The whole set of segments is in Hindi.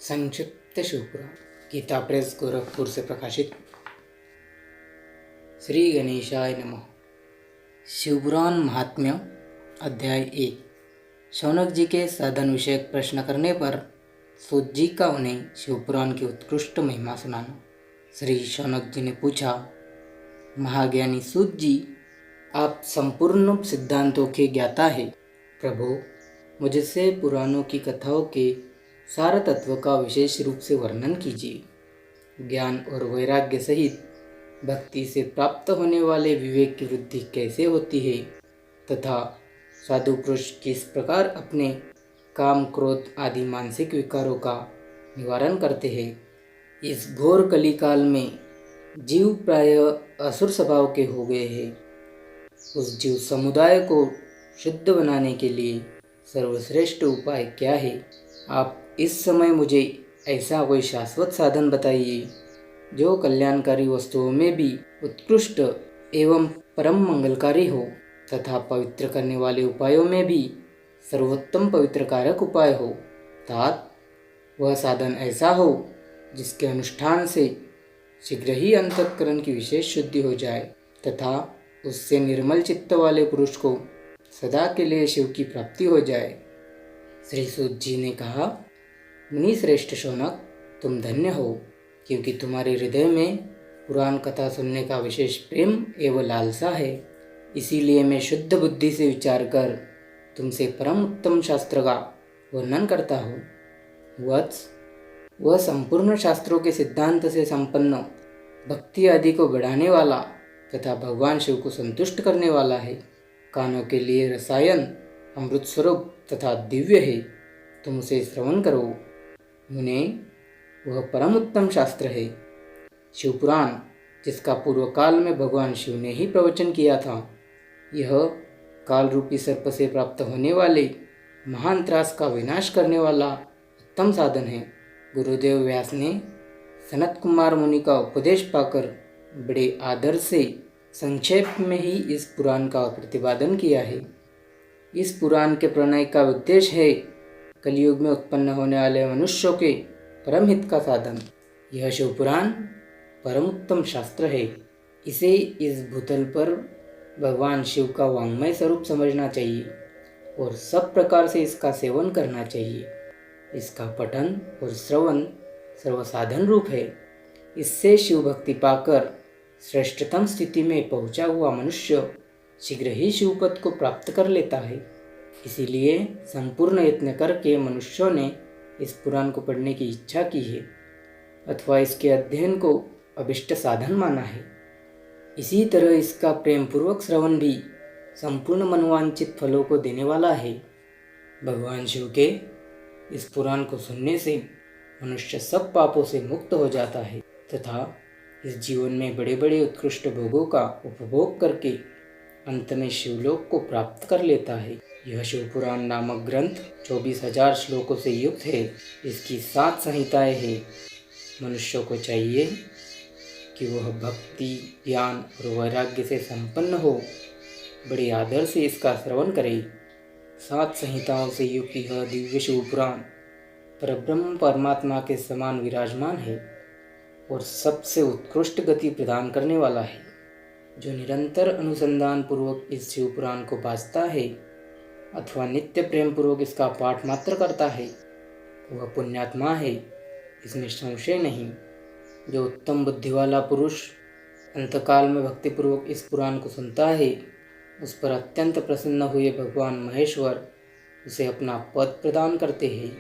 संक्षिप्त शिवपुराण गीता प्रेस गोरखपुर से प्रकाशित। श्री गणेशाय नमः। शिवपुराण महात्म्य अध्याय 1। शौनक जी के साधन विषयक प्रश्न करने पर सूत जी का उन्हें शिवपुराण की उत्कृष्ट महिमा सुनाना। श्री शौनक जी ने पूछा, महाज्ञानी सूत जी, आप संपूर्ण सिद्धांतों के ज्ञाता है। प्रभु, मुझसे पुराणों की कथाओं के सार तत्व का विशेष रूप से वर्णन कीजिए। ज्ञान और वैराग्य सहित भक्ति से प्राप्त होने वाले विवेक की वृद्धि कैसे होती है तथा साधु पुरुष किस प्रकार अपने काम, क्रोध आदि मानसिक विकारों का निवारण करते हैं। इस घोर कलिकाल में जीव प्रायः असुर स्वभाव के हो गए हैं। उस जीव समुदाय को शुद्ध बनाने के लिए सर्वश्रेष्ठ उपाय क्या है? आप इस समय मुझे ऐसा कोई शाश्वत साधन बताइए जो कल्याणकारी वस्तुओं में भी उत्कृष्ट एवं परम मंगलकारी हो तथा पवित्र करने वाले उपायों में भी सर्वोत्तम पवित्र कारक उपाय हो। अर्थात वह साधन ऐसा हो जिसके अनुष्ठान से शीघ्र ही अंतःकरण की विशेष शुद्धि हो जाए तथा उससे निर्मल चित्त वाले पुरुष को सदा के लिए शिव की प्राप्ति हो जाए। श्री सूत जी ने कहा, मुनि श्रेष्ठ शौनक, तुम धन्य हो, क्योंकि तुम्हारे हृदय में पुराण कथा सुनने का विशेष प्रेम एवं लालसा है। इसीलिए मैं शुद्ध बुद्धि से विचार कर तुमसे परम उत्तम शास्त्र का वर्णन करता हूँ। वत्स, वह संपूर्ण शास्त्रों के सिद्धांत से संपन्न, भक्ति आदि को बढ़ाने वाला तथा भगवान शिव को संतुष्ट करने वाला है। कानों के लिए रसायन, अमृत स्वरूप तथा दिव्य है। तुम उसे श्रवण करो। मुने, वह परम उत्तम शास्त्र है। शिवपुराण, जिसका पूर्व काल में भगवान शिव ने ही प्रवचन किया था, यह काल रूपी सर्प से प्राप्त होने वाले महान त्रास का विनाश करने वाला उत्तम साधन है। गुरुदेव व्यास ने सनत कुमार मुनि का उपदेश पाकर बड़े आदर से संक्षेप में ही इस पुराण का प्रतिपादन किया है। इस पुराण के प्रणय का उद्देश्य है कलयुग में उत्पन्न होने वाले मनुष्यों के परम हित का साधन। यह शिवपुराण परम उत्तम शास्त्र है। इसे इस भूतल पर भगवान शिव का वाङ्मय स्वरूप समझना चाहिए और सब प्रकार से इसका सेवन करना चाहिए। इसका पठन और श्रवण सर्वसाधन रूप है। इससे शिव भक्ति पाकर श्रेष्ठतम स्थिति में पहुंचा हुआ मनुष्य शीघ्र ही शिवपद को प्राप्त कर लेता है। इसीलिए संपूर्ण यत्न करके मनुष्यों ने इस पुराण को पढ़ने की इच्छा की है अथवा इसके अध्ययन को अभिष्ट साधन माना है। इसी तरह इसका प्रेम पूर्वक श्रवण भी संपूर्ण मनोवांछित फलों को देने वाला है। भगवान शिव के इस पुराण को सुनने से मनुष्य सब पापों से मुक्त हो जाता है तथा इस जीवन में बड़े बड़े उत्कृष्ट भोगों का उपभोग करके अंत में शिवलोक को प्राप्त कर लेता है। यह शिवपुराण नामक ग्रंथ 24,000 श्लोकों से युक्त है। इसकी 7 संहिताएं हैं। मनुष्य को चाहिए कि वह भक्ति, ज्ञान और वैराग्य से संपन्न हो बड़े आदर से इसका श्रवण करे। 7 संहिताओं से युक्त यह दिव्य शिवपुराण परब्रह्म परमात्मा के समान विराजमान है और सबसे उत्कृष्ट गति प्रदान करने वाला है। जो निरंतर अनुसंधान पूर्वक इस शिवपुराण को बाँचता है अथवा नित्य प्रेम पूर्वक इसका पाठ मात्र करता है, वह पुण्यात्मा है, इसमें संशय नहीं। जो उत्तम बुद्धि वाला पुरुष अंतकाल में भक्तिपूर्वक इस पुराण को सुनता है, उस पर अत्यंत प्रसन्न हुए भगवान महेश्वर उसे अपना पद प्रदान करते हैं।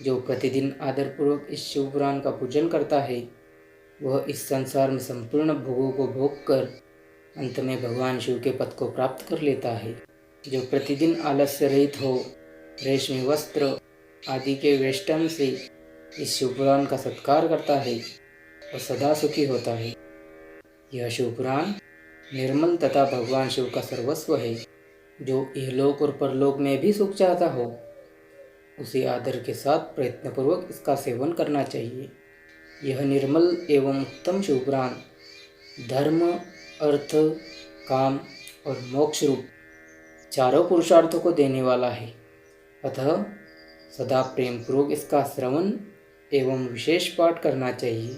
जो प्रतिदिन आदरपूर्वक इस शिवपुराण का पूजन करता है, वह इस संसार में संपूर्ण भोगों को भोग कर अंत में भगवान शिव के पद को प्राप्त कर लेता है। जो प्रतिदिन आलस्य रहित हो रेशमी वस्त्र आदि के वेष्टन से इस शिवपुराण का सत्कार करता है, वह सदा सुखी होता है। यह शिवपुराण निर्मल तथा भगवान शिव का सर्वस्व है। जो इहलोक और परलोक में भी सुख चाहता हो, उसे आदर के साथ प्रयत्नपूर्वक इसका सेवन करना चाहिए। यह निर्मल एवं उत्तम शिवपुराण धर्म, अर्थ, काम और मोक्ष रूप चारों पुरुषार्थों को देने वाला है। अतः सदा प्रेम पूर्वक इसका श्रवण एवं विशेष पाठ करना चाहिए